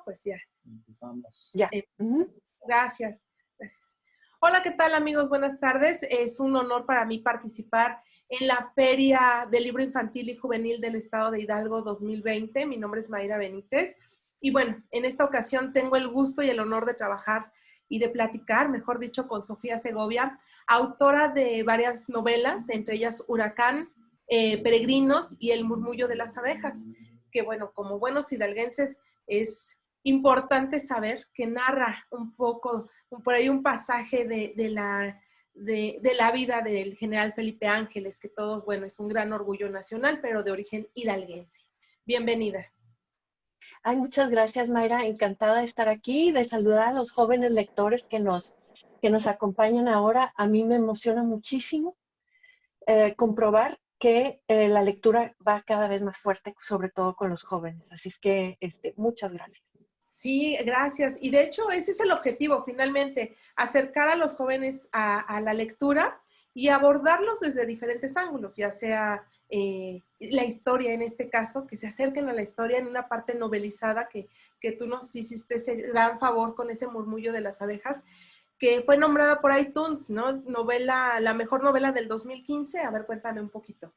pues ya. Empezamos. Ya. Gracias, gracias. Hola, ¿qué tal, amigos? Buenas tardes. Es un honor para mí participar en la Feria del Libro Infantil y Juvenil del Estado de Hidalgo 2020. Mi nombre es Mayra Benítez. Y bueno, en esta ocasión tengo el gusto y el honor de trabajar y de platicar, mejor dicho, con Sofía Segovia, autora de varias novelas, entre ellas Huracán, Peregrinos y El murmullo de las abejas, que bueno, como buenos hidalguenses es importante saber que narra un poco, por ahí un pasaje de la vida del general Felipe Ángeles, que todos, bueno, es un gran orgullo nacional, pero de origen hidalguense. Bienvenida. Ay, muchas gracias, Mayra. Encantada de estar aquí, de saludar a los jóvenes lectores que nos acompañan ahora. A mí me emociona muchísimo comprobar que la lectura va cada vez más fuerte, sobre todo con los jóvenes. Así es que muchas gracias. Sí, gracias. Y de hecho, ese es el objetivo, finalmente, acercar a los jóvenes a la lectura y abordarlos desde diferentes ángulos, ya sea la historia en este caso, que se acerquen a la historia en una parte novelizada que tú nos hiciste ese gran favor con ese murmullo de las abejas, que fue nombrada por iTunes, ¿no? Novela, la mejor novela del 2015. A ver, cuéntame un poquito.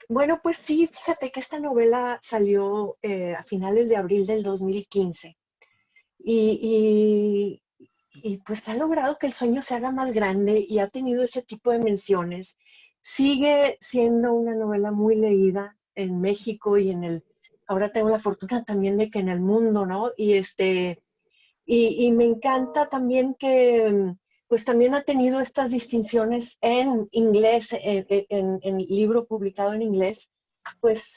Bueno, pues sí, fíjate que esta novela salió a finales de abril del 2015 y pues ha logrado que el sueño se haga más grande y ha tenido ese tipo de menciones. Sigue siendo una novela muy leída en México y ahora tengo la fortuna también de que en el mundo, ¿no? Y me encanta también que pues también ha tenido estas distinciones en inglés, en libro publicado en inglés, pues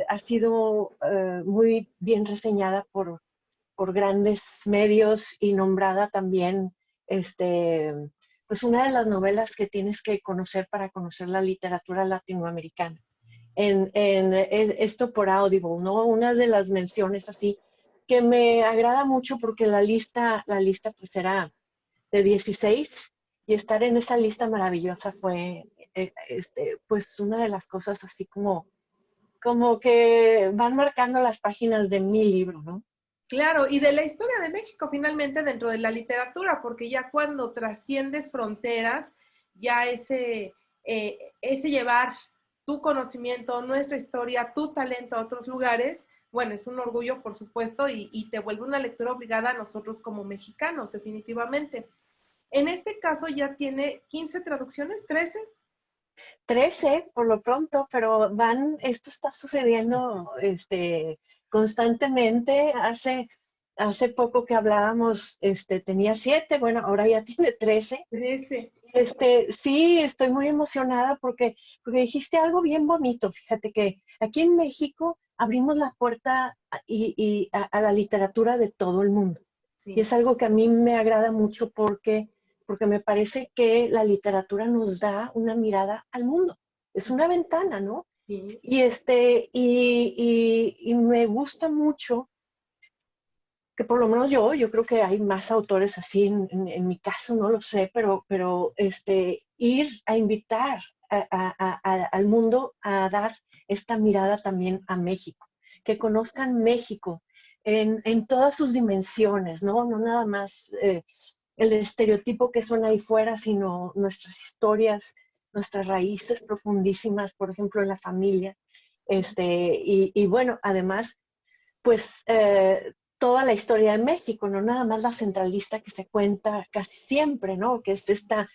ha sido muy bien reseñada por grandes medios y nombrada también, pues una de las novelas que tienes que conocer para conocer la literatura latinoamericana. Esto por Audible, ¿no? Una de las menciones así que me agrada mucho porque la lista pues era de 16 y estar en esa lista maravillosa fue pues una de las cosas así como que van marcando las páginas de mi libro, ¿no? Claro, y de la historia de México finalmente dentro de la literatura, porque ya cuando trasciendes fronteras, ya ese llevar tu conocimiento, nuestra historia, tu talento a otros lugares, bueno, es un orgullo, por supuesto, y te vuelve una lectura obligada a nosotros como mexicanos, definitivamente. En este caso ya tiene 15 traducciones, 13. 13 por lo pronto, pero esto está sucediendo constantemente. Hace poco que hablábamos, tenía 7, bueno, ahora ya tiene 13. 13. Sí, estoy muy emocionada porque dijiste algo bien bonito. Fíjate que aquí en México abrimos la puerta a la literatura de todo el mundo. Sí. Y es algo que a mí me agrada mucho porque me parece que la literatura nos da una mirada al mundo. Es una ventana, ¿no? Sí. Y me gusta mucho que por lo menos yo creo que hay más autores así, en mi caso no lo sé, pero ir a invitar al mundo a dar esta mirada también a México, que conozcan México en todas sus dimensiones, ¿no? No nada más el estereotipo que son ahí fuera, sino nuestras historias, nuestras raíces profundísimas, por ejemplo, en la familia. Y bueno, además, pues toda la historia de México, no nada más la centralista que se cuenta casi siempre, ¿no? Que es esta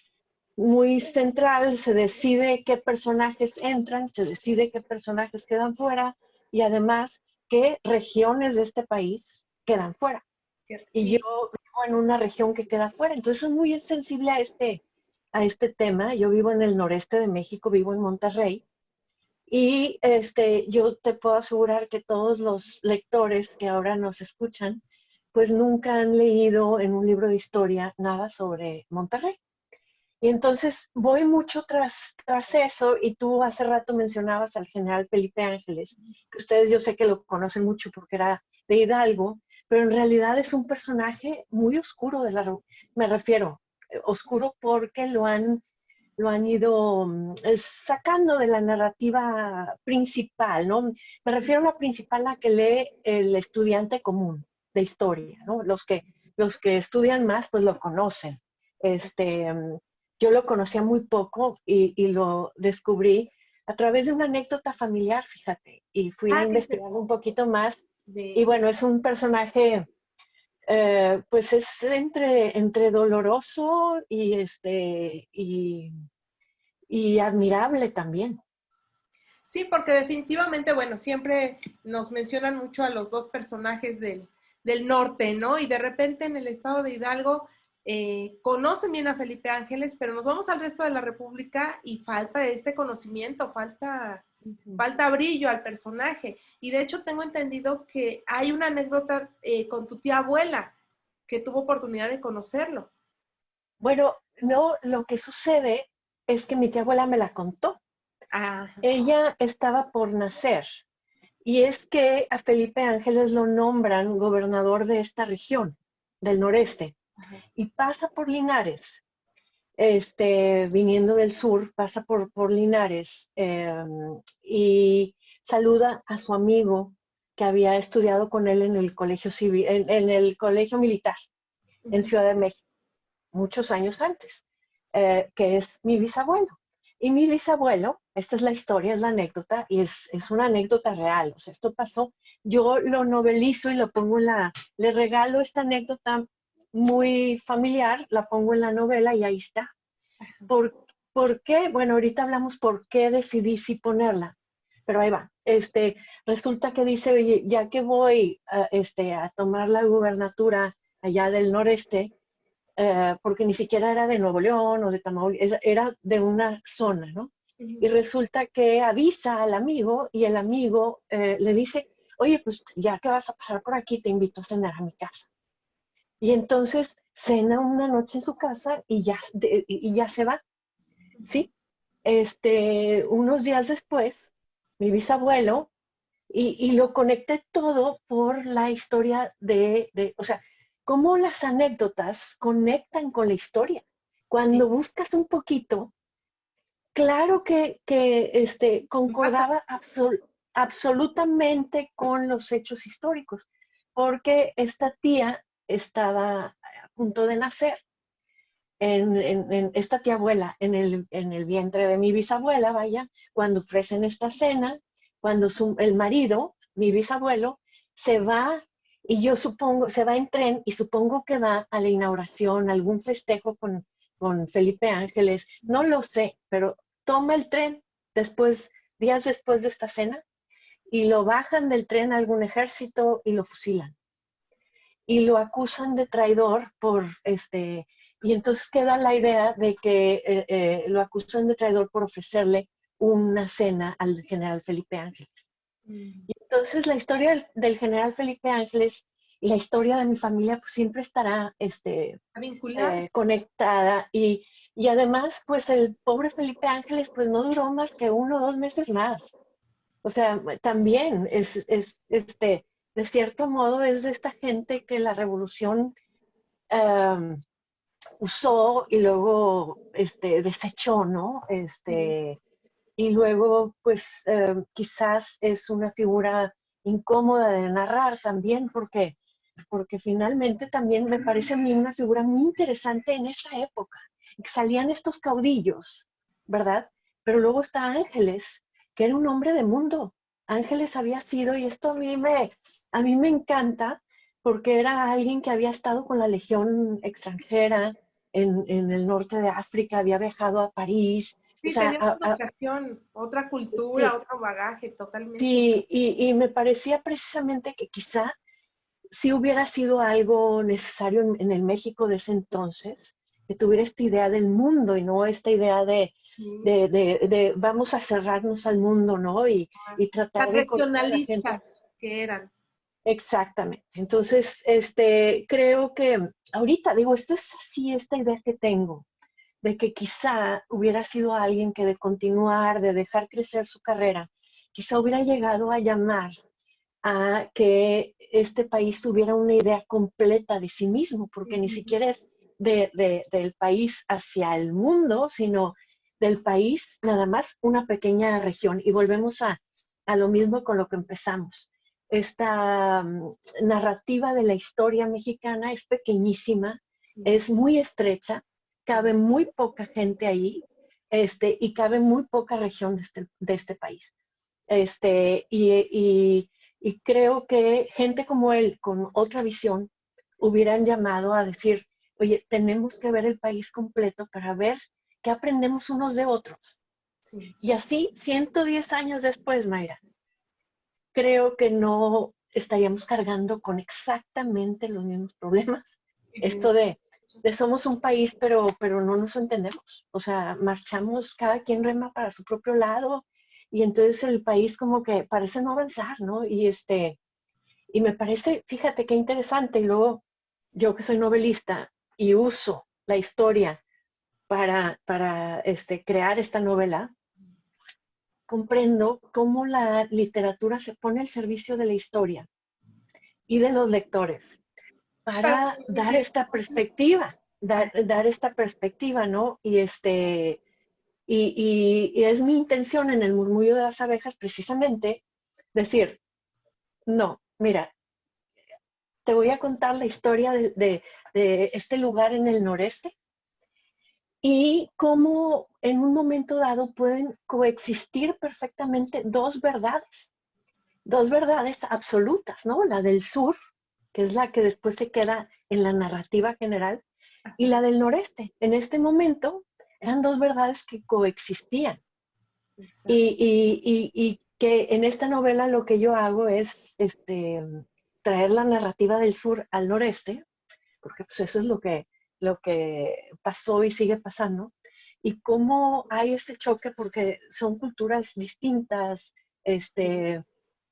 muy central, se decide qué personajes entran, se decide qué personajes quedan fuera y además qué regiones de este país quedan fuera. Sí. Y yo vivo en una región que queda fuera, entonces soy muy sensible a este tema. Yo vivo en el noreste de México, vivo en Monterrey. Y yo te puedo asegurar que todos los lectores que ahora nos escuchan, pues nunca han leído en un libro de historia nada sobre Monterrey. Y entonces voy mucho tras eso, y tú hace rato mencionabas al general Felipe Ángeles, que ustedes yo sé que lo conocen mucho porque era de Hidalgo, pero en realidad es un personaje muy oscuro me refiero, oscuro porque lo han lo han ido sacando de la narrativa principal, ¿no? Me refiero a la principal, la que lee el estudiante común de historia, ¿no? Los que estudian más, pues lo conocen. Yo lo conocía muy poco y lo descubrí a través de una anécdota familiar, fíjate, y fui a investigar un poquito más. Y bueno, es un personaje, pues es entre doloroso y admirable también. Sí, porque definitivamente, bueno, siempre nos mencionan mucho a los dos personajes del norte, ¿no? Y de repente en el estado de Hidalgo conocen bien a Felipe Ángeles, pero nos vamos al resto de la República y falta este conocimiento, falta brillo al personaje. Y de hecho tengo entendido que hay una anécdota con tu tía abuela, que tuvo oportunidad de conocerlo. Bueno, no, lo que sucede es que mi tía abuela me la contó. Ajá. Ella estaba por nacer y es que a Felipe Ángeles lo nombran gobernador de esta región, del noreste, y pasa por Linares, viniendo del sur, pasa por Linares y saluda a su amigo que había estudiado con él en el colegio civil, en el colegio militar en Ciudad de México, muchos años antes, que es mi bisabuelo. Y mi bisabuelo, esta es la historia, es la anécdota, y es una anécdota real, o sea, esto pasó, yo lo novelizo y lo pongo le regalo esta anécdota muy familiar, la pongo en la novela y ahí está. ¿Por qué? Bueno, ahorita hablamos por qué decidí sí ponerla, pero ahí va. Resulta que dice, oye, ya que voy a tomar la gubernatura allá del noreste, porque ni siquiera era de Nuevo León o de Tamaulipas, era de una zona, ¿no? Y resulta que avisa al amigo y el amigo le dice, oye, pues ya que vas a pasar por aquí, te invito a cenar a mi casa. Y entonces cena una noche en su casa y ya se va, ¿sí? Unos días después, mi bisabuelo, y lo conecté todo por la historia o sea, cómo las anécdotas conectan con la historia. Cuando buscas un poquito, claro que concordaba absolutamente con los hechos históricos, porque esta tía estaba a punto de nacer. En esta tía abuela, en el vientre de mi bisabuela, vaya, cuando ofrecen esta cena, cuando el marido, mi bisabuelo, se va, y yo supongo, se va en tren y supongo que va a la inauguración, algún festejo con Felipe Ángeles, no lo sé, pero toma el tren días después de esta cena, y lo bajan del tren a algún ejército y lo fusilan. Y lo acusan de traidor y entonces queda la idea de que lo acusan de traidor por ofrecerle una cena al general Felipe Ángeles. Y entonces la historia del general Felipe Ángeles y la historia de mi familia pues siempre estará conectada y además pues el pobre Felipe Ángeles pues no duró más que 1 o 2 meses más. O sea, también de cierto modo es de esta gente que la revolución usó y luego desechó, ¿no? Y luego, pues, quizás es una figura incómoda de narrar también, porque finalmente también me parece a mí una figura muy interesante en esta época. Salían estos caudillos, ¿verdad? Pero luego está Ángeles, que era un hombre de mundo. Ángeles había sido, y esto a mí me encanta, porque era alguien que había estado con la Legión extranjera en el norte de África, había viajado a París. Sí, O sea, tenía otra educación, otra cultura, sí, otro bagaje, totalmente. sí, y me parecía precisamente que quizá si hubiera sido algo necesario en el México de ese entonces, que tuviera esta idea del mundo y no esta idea de vamos a cerrarnos al mundo, ¿no? Y tratar Las de conectar a la gente. regionalistas que eran. Exactamente. Entonces, creo que ahorita, digo, esto es así, esta idea que tengo, de que quizá hubiera sido alguien que de continuar, de dejar crecer su carrera, quizá hubiera llegado a llamar a que este país tuviera una idea completa de sí mismo, porque ni siquiera es del país hacia el mundo, sino del país, nada más una pequeña región. Y volvemos a lo mismo con lo que empezamos. Esta narrativa de la historia mexicana es pequeñísima, es muy estrecha, cabe muy poca gente ahí, y cabe muy poca región de este país. Y creo que gente como él, con otra visión, hubieran llamado a decir, oye, tenemos que ver el país completo para ver qué aprendemos unos de otros. Sí. Y así, 110 años después, Mayra, creo que no estaríamos cargando con exactamente los mismos problemas. Esto de somos un país, pero no nos entendemos. O sea, marchamos, cada quien rema para su propio lado, y entonces el país como que parece no avanzar, ¿no? Y me parece, fíjate qué interesante, y luego yo que soy novelista y uso la historia para crear esta novela, comprendo cómo la literatura se pone al servicio de la historia y de los lectores Para para dar transmitir. esta perspectiva, dar esta perspectiva, ¿no? Y es mi intención en el murmullo de las abejas precisamente decir, no, mira, te voy a contar la historia de este lugar en el noreste y cómo en un momento dado pueden coexistir perfectamente dos verdades absolutas, ¿no? La del sur, que es la que después se queda en la narrativa general, y la del noreste. En este momento eran dos verdades que coexistían. Y que en esta novela lo que yo hago es traer la narrativa del sur al noreste, porque pues eso es lo que pasó y sigue pasando, y cómo hay ese choque porque son culturas distintas,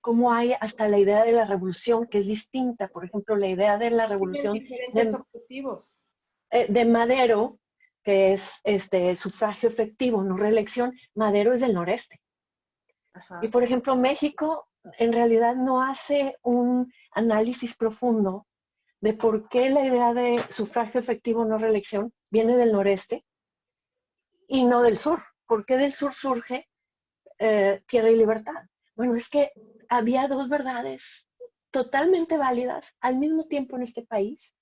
cómo hay hasta la idea de la revolución que es distinta, por ejemplo, la idea de la Tienen revolución diferentes de, objetivos. de Madero, que es sufragio efectivo, no reelección. Madero es del noreste. Y Ajá. por ejemplo, México en realidad no hace un análisis profundo de por qué la idea de sufragio efectivo no reelección viene del noreste y no del sur. ¿Por qué del sur surge tierra y libertad? Bueno, es que había dos verdades totalmente válidas al mismo tiempo en este país,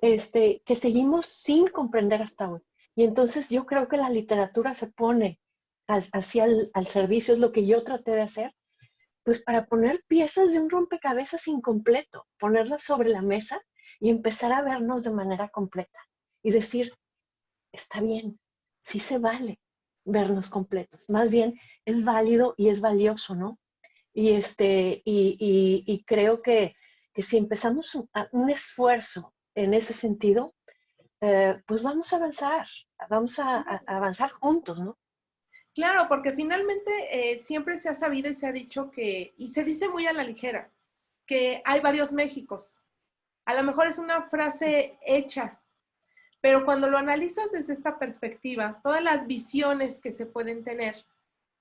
que seguimos sin comprender hasta hoy. Y entonces yo creo que la literatura se pone hacia al servicio, es lo que yo traté de hacer, pues para poner piezas de un rompecabezas incompleto, ponerlas sobre la mesa y empezar a vernos de manera completa y decir, está bien, sí se vale vernos completos, más bien es válido y es valioso, ¿no? Y creo que si empezamos un esfuerzo en ese sentido, pues vamos a avanzar juntos, ¿no? Claro, porque finalmente siempre se ha sabido y se ha dicho que, y se dice muy a la ligera, que hay varios Méxicos. A lo mejor es una frase hecha, pero cuando lo analizas desde esta perspectiva, todas las visiones que se pueden tener,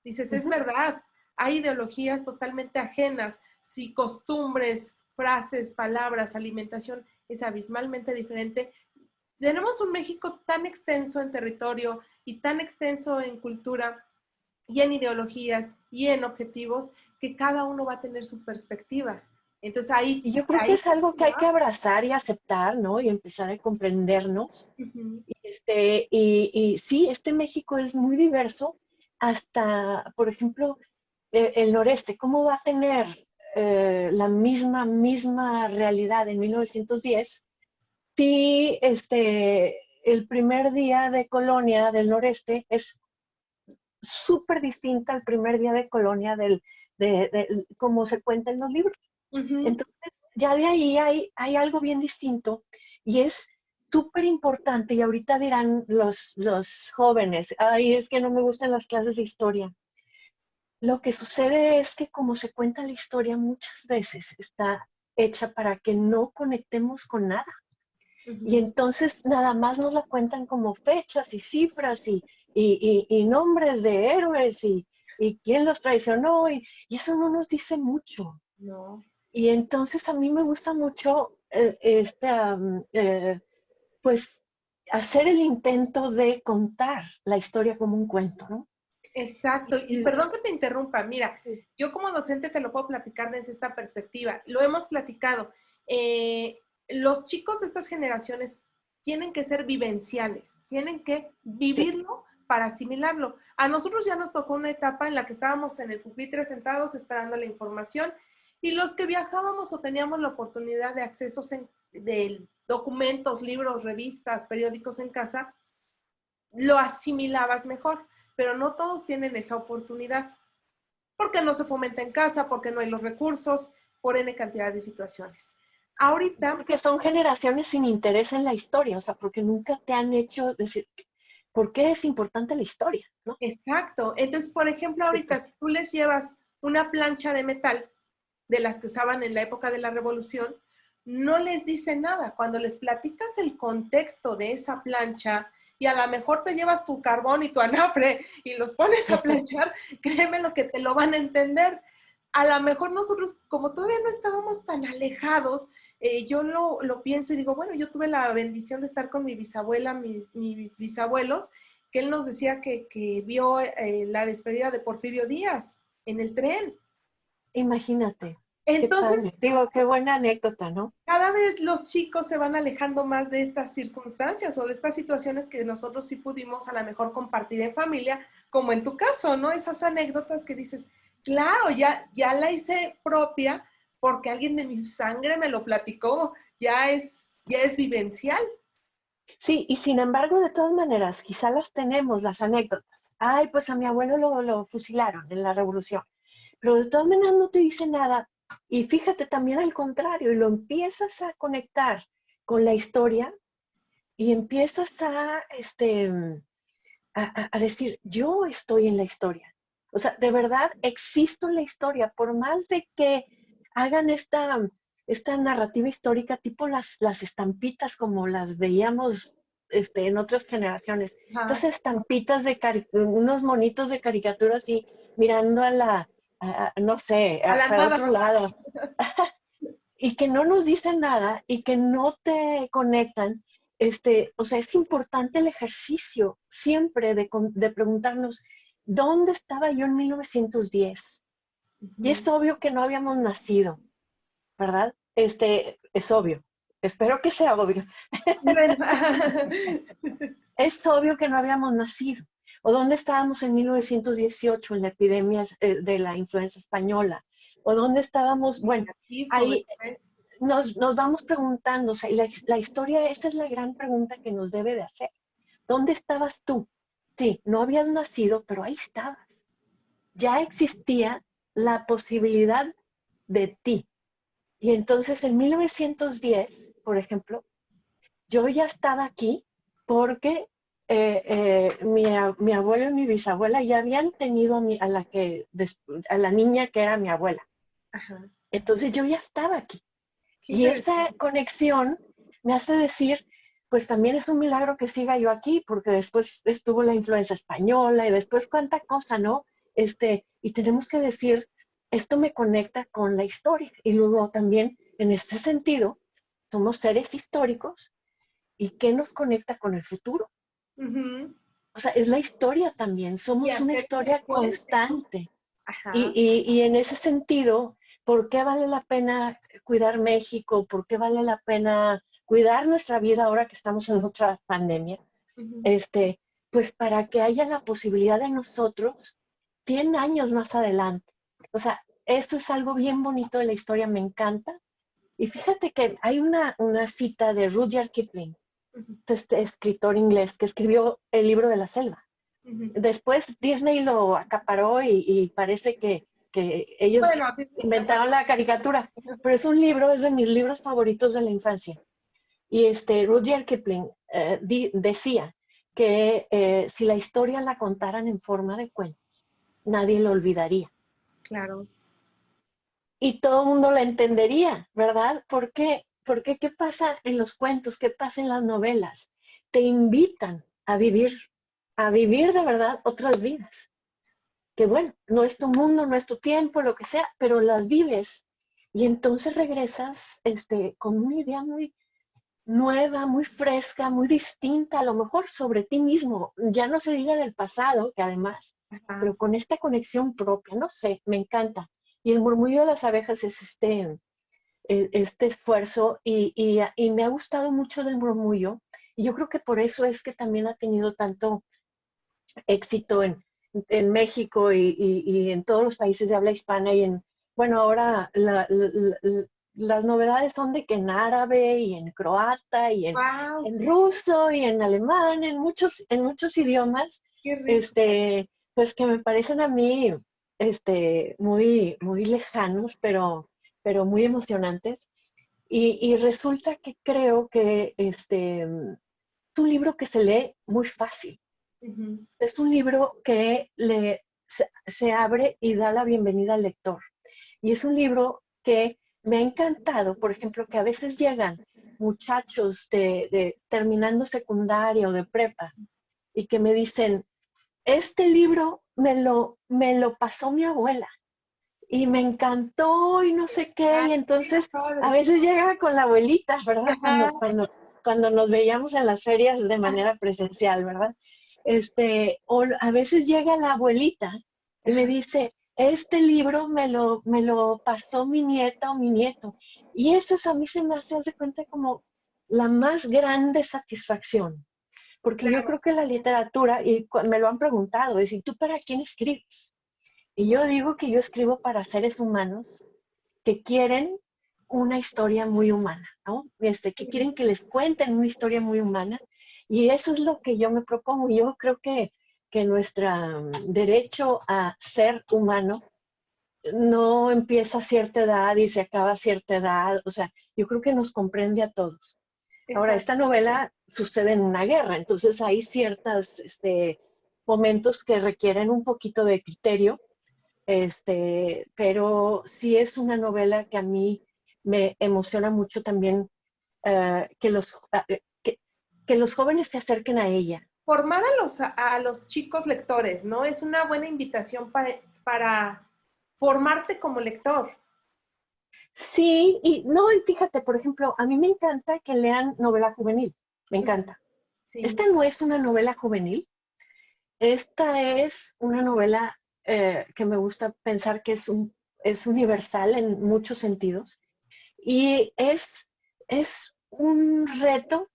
dices, es Ujú. verdad, hay ideologías totalmente ajenas, si costumbres, frases, palabras, alimentación es abismalmente diferente. Tenemos un México tan extenso en territorio y tan extenso en cultura y en ideologías y en objetivos que cada uno va a tener su perspectiva. Entonces Y yo creo que ahí, es algo que hay que ¿no? abrazar y aceptar, ¿no? Y empezar a comprendernos. Uh-huh. Y sí, este México es muy diverso, hasta, por ejemplo, el noreste. ¿Cómo va a tener la misma realidad en 1910 si el primer día de colonia del noreste es súper distinta al primer día de colonia como se cuenta en los libros? Uh-huh. Entonces, ya de ahí hay algo bien distinto y es súper importante. Y ahorita dirán los jóvenes, ay, es que no me gustan las clases de historia. Lo que sucede es que como se cuenta la historia muchas veces está hecha para que no conectemos con nada. Y Uh-huh. entonces nada más nos la cuentan como fechas y cifras y nombres de héroes y quién los traicionó y eso no nos dice mucho. No. Y entonces a mí me gusta mucho pues hacer el intento de contar la historia como un cuento, ¿no? Exacto, y perdón que te interrumpa, mira, yo como docente te lo puedo platicar desde esta perspectiva, lo hemos platicado. Los chicos de estas generaciones tienen que ser vivenciales, tienen que vivirlo para asimilarlo. A nosotros ya nos tocó una etapa en la que estábamos en el pupitre sentados esperando la información, y los que viajábamos o teníamos la oportunidad de accesos de documentos, libros, revistas, periódicos en casa, lo asimilabas mejor, pero no todos tienen esa oportunidad, porque no se fomenta en casa, porque no hay los recursos, por N cantidad de situaciones. Ahorita... Porque son generaciones sin interés en la historia, o sea, porque nunca te han hecho decir, ¿por qué es importante la historia? ¿No? Exacto. Entonces, por ejemplo, ahorita, si tú les llevas una plancha de metal, de las que usaban en la época de la Revolución, no les dice nada. Cuando les platicas el contexto de esa plancha, y a lo mejor te llevas tu carbón y tu anafre y los pones a planchar, créeme lo que te lo van a entender. A lo mejor nosotros, como todavía no estábamos tan alejados, yo lo pienso y digo, bueno, yo tuve la bendición de estar con mi bisabuela, mis bisabuelos, que él nos decía que vio la despedida de Porfirio Díaz en el tren. Imagínate, qué Entonces, padre. Digo, qué buena anécdota, ¿no? cada vez los chicos se van alejando más de estas circunstancias o de estas situaciones que nosotros sí pudimos a lo mejor compartir en familia, como en tu caso, ¿no? Esas anécdotas que dices, claro, ya la hice propia porque alguien de mi sangre me lo platicó, ya es vivencial. Sí, y sin embargo, de todas maneras, quizá las tenemos, las anécdotas. Ay, pues a mi abuelo lo fusilaron en la revolución, pero de todas maneras no te dice nada. Y fíjate también al contrario, y lo empiezas a conectar con la historia y empiezas a decir, yo estoy en la historia. O sea, de verdad existo en la historia, por más de que hagan esta narrativa histórica, tipo las estampitas como las veíamos en otras generaciones. Estas Ajá. estampitas de unos monitos de caricaturas y mirando no sé, A la para nada. otro lado. Y que no nos dicen nada y que no te conectan, o sea, es importante el ejercicio siempre de preguntarnos, ¿dónde estaba yo en 1910? Y es obvio que no habíamos nacido, ¿verdad? Es obvio. Espero que sea obvio. Es obvio que no habíamos nacido. ¿O dónde estábamos en 1918 en la epidemia de la influenza española? ¿O dónde estábamos? Bueno, ahí nos vamos preguntando, o sea, la historia, esta es la gran pregunta que nos debe de hacer. ¿Dónde estabas tú? Sí, no habías nacido, pero ahí estabas. Ya existía la posibilidad de ti. Y entonces en 1910, por ejemplo, yo ya estaba aquí porque mi abuelo y mi bisabuela ya habían tenido a la niña que era mi abuela. Ajá. Entonces yo ya estaba aquí. Qué Y esa interesante. conexión me hace decir, pues también es un milagro que siga yo aquí, porque después estuvo la influenza española y después cuánta cosa, ¿no? Y tenemos que decir, esto me conecta con la historia. Y luego también, en este sentido, somos seres históricos y ¿qué nos conecta con el futuro? Uh-huh. O sea, es la historia también, Y somos una hacer historia puente. constante. Ajá. Y en ese sentido, ¿por qué vale la pena cuidar México? ¿Por qué vale la pena cuidar nuestra vida ahora que estamos en otra pandemia? Uh-huh. Pues para que haya la posibilidad de nosotros 100 años más adelante. O sea, eso es algo bien bonito de la historia, me encanta. Y fíjate que hay una cita de Rudyard Kipling, Uh-huh. este escritor inglés que escribió el libro de la selva. Uh-huh. Después Disney lo acaparó y parece que ellos Bueno, a ti te gusta. inventaron la caricatura, pero es un libro, es de mis libros favoritos de la infancia. Y Rudyard Kipling decía que si la historia la contaran en forma de cuento, nadie lo olvidaría. Claro. Y todo el mundo la entendería, ¿verdad? ¿Por qué? Porque ¿qué pasa en los cuentos? ¿Qué pasa en las novelas? Te invitan a vivir de verdad otras vidas. Que bueno, no es tu mundo, no es tu tiempo, lo que sea, pero las vives y entonces regresas con una idea muy, nueva, muy fresca, muy distinta, a lo mejor sobre ti mismo. Ya no se diga del pasado, que además, Ajá. pero con esta conexión propia, no sé, me encanta. Y el murmullo de las abejas es este esfuerzo y me ha gustado mucho del murmullo. Y yo creo que por eso es que también ha tenido tanto éxito en México y en todos los países de habla hispana y bueno, ahora las novedades son de que en árabe y en croata y Wow, en ruso y en alemán, en muchos idiomas, qué rico. este, pues que me parecen a mí muy, muy lejanos, pero muy emocionantes. Y resulta que creo que es un libro que se lee muy fácil. Ujú. Es un libro que se abre y da la bienvenida al lector. Y es un libro que me ha encantado, por ejemplo, que a veces llegan muchachos terminando secundaria o de prepa y que me dicen, este libro me lo pasó mi abuela y me encantó y no sé qué. Ay, Y qué entonces a padre. veces llega con la abuelita, ¿verdad? Ajá. Cuando nos veíamos en las ferias de manera presencial, ¿verdad? O a veces llega la abuelita y me Ajá. dice, este libro me lo pasó mi nieta o mi nieto. Y eso a mí se me hace de cuenta como la más grande satisfacción. Porque yo Claro, creo que la literatura, y me lo han preguntado, es, ¿y tú para quién escribes? Y yo digo que yo escribo para seres humanos que quieren una historia muy humana, ¿no? Que quieren que les cuenten una historia muy humana. Y eso es lo que yo me propongo. Yo creo que nuestro derecho a ser humano no empieza a cierta edad y se acaba a cierta edad. O sea, yo creo que nos comprende a todos. Ahora, exacto. esta novela sucede en una guerra, entonces hay ciertos momentos que requieren un poquito de criterio, pero sí es una novela que a mí me emociona mucho también que los jóvenes se acerquen a ella. Formar a los chicos lectores, ¿no? Es una buena invitación para formarte como lector. Sí, y no, y fíjate, por ejemplo, a mí me encanta que lean novela juvenil, me encanta. Sí, Esta no es una novela juvenil, esta es una novela que me gusta pensar que es universal en muchos sentidos y es un reto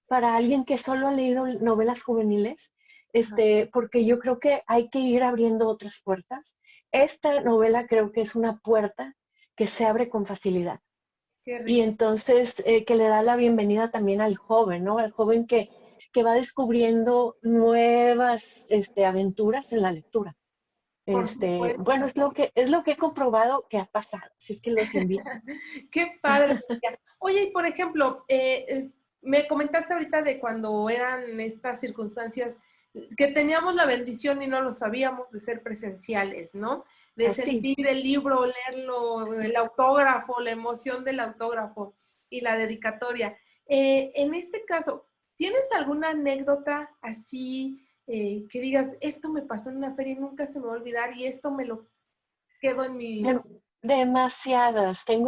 para alguien que solo ha leído novelas juveniles, ajá, porque yo creo que hay que ir abriendo otras puertas. Esta novela creo que es una puerta que se abre con facilidad. qué Y rico. entonces que le da la bienvenida también al joven, ¿no? Al joven que va descubriendo nuevas aventuras en la lectura. Por Bueno, supuesto. es lo que he comprobado que ha pasado, así es que los invito. Qué padre. Sofía. Oye, y por ejemplo, me comentaste ahorita de cuando eran estas circunstancias que teníamos la bendición y no lo sabíamos de ser presenciales, ¿no? De Así. sentir el libro, leerlo, el autógrafo, la emoción del autógrafo y la dedicatoria. En este caso, ¿tienes alguna anécdota así que digas, esto me pasó en una feria y nunca se me va a olvidar y esto me lo quedo en mi... Tengo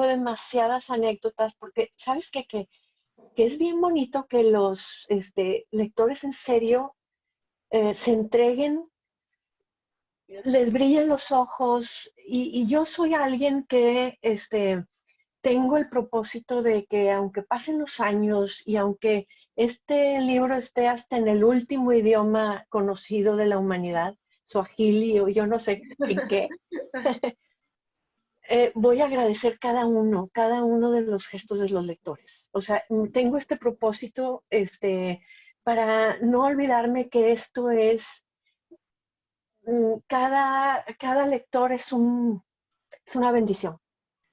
demasiadas anécdotas, porque, ¿sabes qué? Que es bien bonito que los lectores en serio se entreguen, les brillen los ojos, y yo soy alguien que tengo el propósito de que aunque pasen los años y aunque este libro esté hasta en el último idioma conocido de la humanidad, Swahili o yo no sé en qué, voy a agradecer cada uno de los gestos de los lectores. O sea, tengo este propósito para no olvidarme que esto cada lector es una bendición.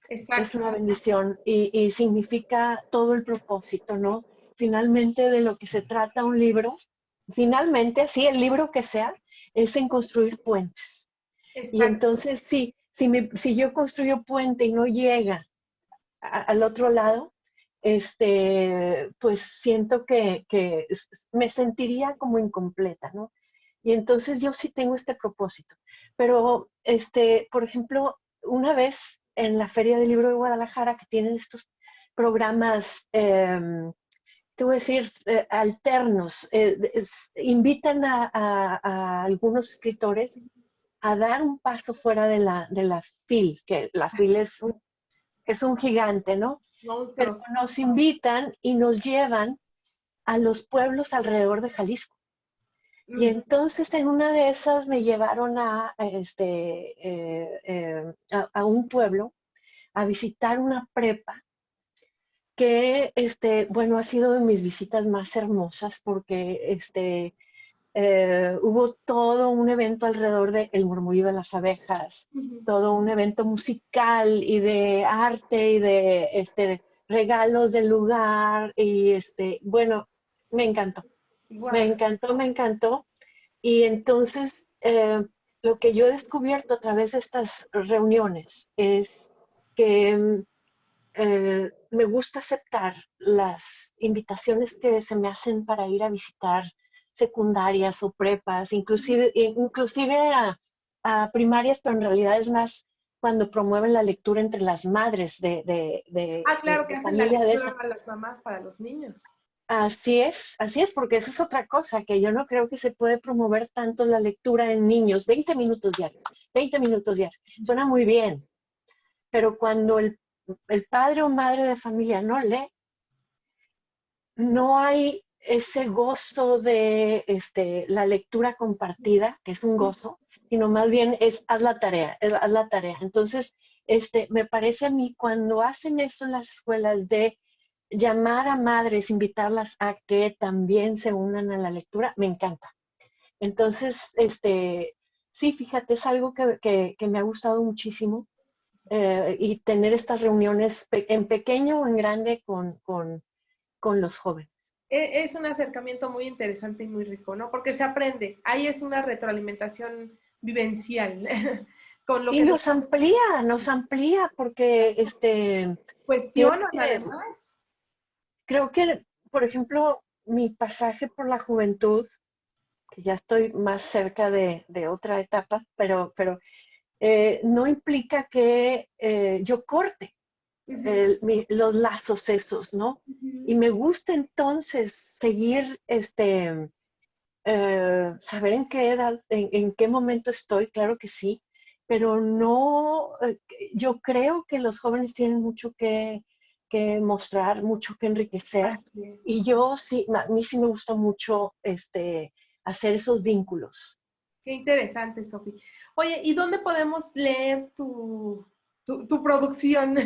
Es Exacto. una bendición y significa todo el propósito, ¿no? Finalmente de lo que se trata un libro, finalmente, así el libro que sea, es en construir puentes. Y Exacto. entonces, sí, si yo construyo puente y no llega al otro lado, pues siento que me sentiría como incompleta, ¿no? Y entonces yo sí tengo este propósito. Pero, por ejemplo, una vez en la Feria del Libro de Guadalajara, que tienen estos programas te voy a decir, alternos. Invitan a algunos escritores a dar un paso fuera de la fil, que la fil es un gigante, ¿no? Pero Monstruo. nos invitan y nos llevan a los pueblos alrededor de Jalisco. Y Mm. entonces en una de esas me llevaron a un pueblo a visitar una prepa que, bueno, ha sido de mis visitas más hermosas porque hubo todo un evento alrededor de El murmullo de las abejas, Ujú. todo un evento musical y de arte y de regalos del lugar y bueno, me encantó, me Guau. encantó, me encantó. Y entonces lo que yo he descubierto a través de estas reuniones es que me gusta aceptar las invitaciones que se me hacen para ir a visitar secundarias o prepas, inclusive a primarias, pero en realidad es más cuando promueven la lectura entre las madres Ah, claro que de hacen la familia de lectura esa. para las mamás, para los niños. Así es, porque esa es otra cosa, que yo no creo que se puede promover tanto la lectura en niños, 20 minutos diarios, 20 minutos diarios. Suena muy bien, pero cuando el padre o madre de familia no lee, no hay ese gozo de la lectura compartida, que es un gozo, sino más bien es haz la tarea, haz la tarea. Entonces, me parece a mí cuando hacen eso en las escuelas de llamar a madres, invitarlas a que también se unan a la lectura, me encanta. Entonces, sí, fíjate, es algo que me ha gustado muchísimo y tener estas reuniones en pequeño o en grande con los jóvenes. Es un acercamiento muy interesante y muy rico, ¿no? Porque se aprende. Ahí es una retroalimentación vivencial con lo Y que nos amplía, porque creo cuestionan que, además. creo que, por ejemplo, mi pasaje por la juventud, que ya estoy más cerca de otra etapa, pero no implica que yo corte Ujú, los lazos esos, ¿no? ujú. Y me gusta entonces seguir, saber en qué edad, en qué momento estoy, claro que sí, pero no, yo creo que los jóvenes tienen mucho que mostrar, mucho que enriquecer, Así es. y yo sí, a mí sí me gusta mucho hacer esos vínculos. Qué interesante, Sofi. Oye, ¿y dónde podemos leer tu producción?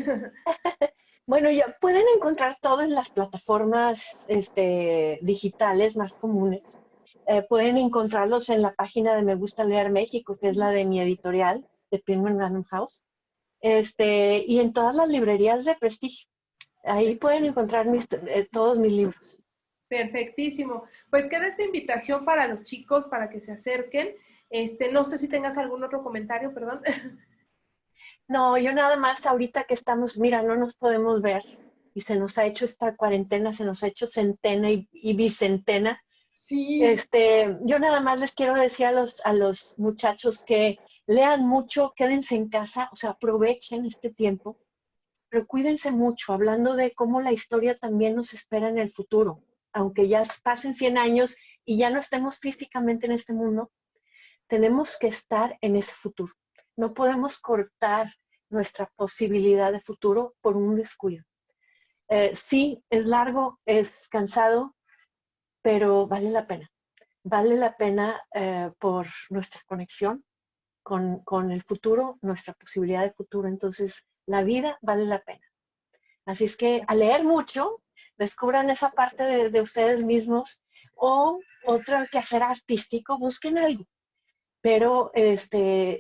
Bueno, ya pueden encontrar todo en las plataformas digitales más comunes. Pueden encontrarlos en la página de Me Gusta Leer México, que es la de mi editorial, de Penguin Random House, y en todas las librerías de prestigio. Ahí pueden encontrar todos mis libros. Perfectísimo. Pues queda esta invitación para los chicos para que se acerquen. No sé si tengas algún otro comentario, perdón. No, yo nada más ahorita que estamos, mira, no nos podemos ver y se nos ha hecho esta cuarentena, se nos ha hecho centena y bicentena. Sí, Yo nada más les quiero decir a los muchachos que lean mucho, quédense en casa, o sea, aprovechen este tiempo, pero cuídense mucho, hablando de cómo la historia también nos espera en el futuro, aunque ya pasen 100 años y ya no estemos físicamente en este mundo, tenemos que estar en ese futuro. No podemos cortar nuestra posibilidad de futuro por un descuido. Sí, es largo, es cansado, pero vale la pena. Vale la pena por nuestra conexión con el futuro, nuestra posibilidad de futuro. Entonces, la vida vale la pena. Así es que a leer mucho, descubran esa parte de ustedes mismos o otro quehacer artístico, busquen algo. Pero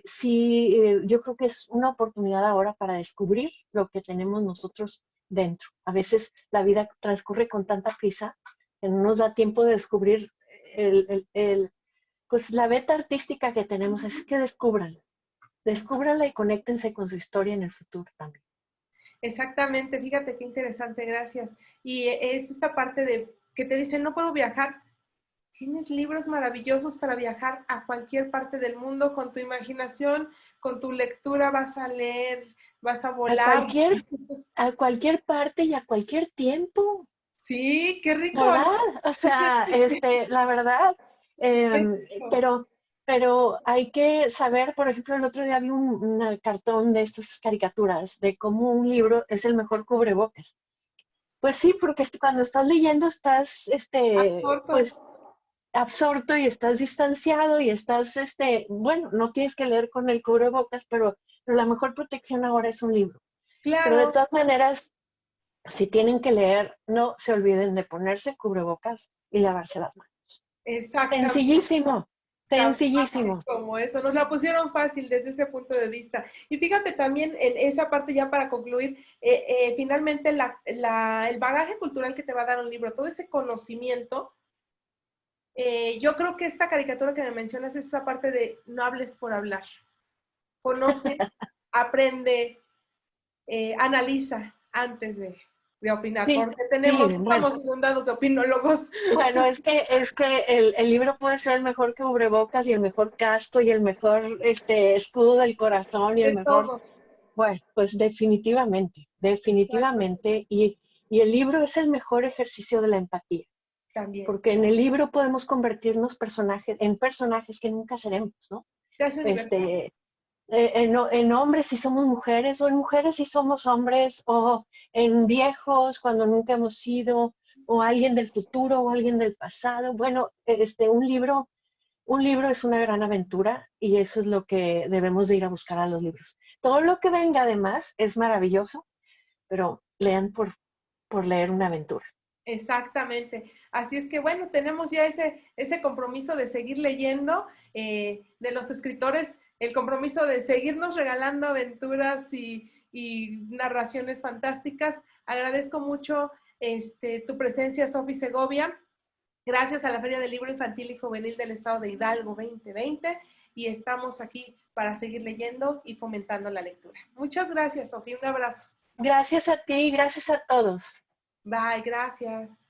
sí, yo creo que es una oportunidad ahora para descubrir lo que tenemos nosotros dentro. A veces la vida transcurre con tanta prisa que no nos da tiempo de descubrir pues la beta artística que tenemos. Es que descúbranla y conéctense con su historia en el futuro también. exactamente. Fíjate qué interesante, gracias. Y es esta parte de que te dicen, no puedo viajar. Tienes libros maravillosos para viajar a cualquier parte del mundo con tu imaginación, con tu lectura vas a leer, vas a A volar. cualquier, a cualquier parte y a cualquier tiempo. Sí, qué rico. ¿verdad? O sea, la verdad, Qué em, rico. pero, pero hay que saber, por ejemplo, el otro día vi un cartón de estas caricaturas de cómo un libro es el mejor cubrebocas. Pues sí, porque cuando estás leyendo estás, Absorto. pues absorto y estás distanciado y estás, bueno, no tienes que leer con el cubrebocas, pero la mejor protección ahora es un libro. Pero de Claro, todas maneras, si tienen que leer, no se olviden de ponerse cubrebocas y lavarse las manos. exactamente. Sencillísimo, Tan fácil sencillísimo. como eso. Nos la pusieron fácil desde ese punto de vista. Y fíjate también en esa parte, ya para concluir, finalmente el bagaje cultural que te va a dar un libro, todo ese conocimiento, yo creo que esta caricatura que me mencionas es esa parte de no hables por hablar. Conoce, aprende, analiza antes de opinar, Sí, porque sí, bueno. estamos inundados de opinólogos. Bueno, es que el libro puede ser el mejor cubrebocas y el mejor casco y el mejor escudo del corazón y el De mejor. todo. Bueno, pues definitivamente, Exacto, definitivamente. Y el libro es el mejor ejercicio de la empatía, también. porque en el libro podemos convertirnos en personajes que nunca seremos, ¿no? Te hace universal. Este, en hombres si somos mujeres, o en mujeres si somos hombres, o en viejos cuando nunca hemos sido, o alguien del futuro, o alguien del pasado. Bueno, un libro es una gran aventura y eso es lo que debemos de ir a buscar a los libros. Todo lo que venga además es maravilloso, pero lean por leer una aventura. Exactamente. Así es que bueno, tenemos ya ese compromiso de seguir leyendo de los escritores, el compromiso de seguirnos regalando aventuras y narraciones fantásticas. Agradezco mucho tu presencia, Sofi Segovia. Gracias a la Feria del Libro Infantil y Juvenil del Estado de Hidalgo 2020 y estamos aquí para seguir leyendo y fomentando la lectura. Muchas gracias, Sofía. Un abrazo. Gracias a ti, gracias a todos. Bye, gracias.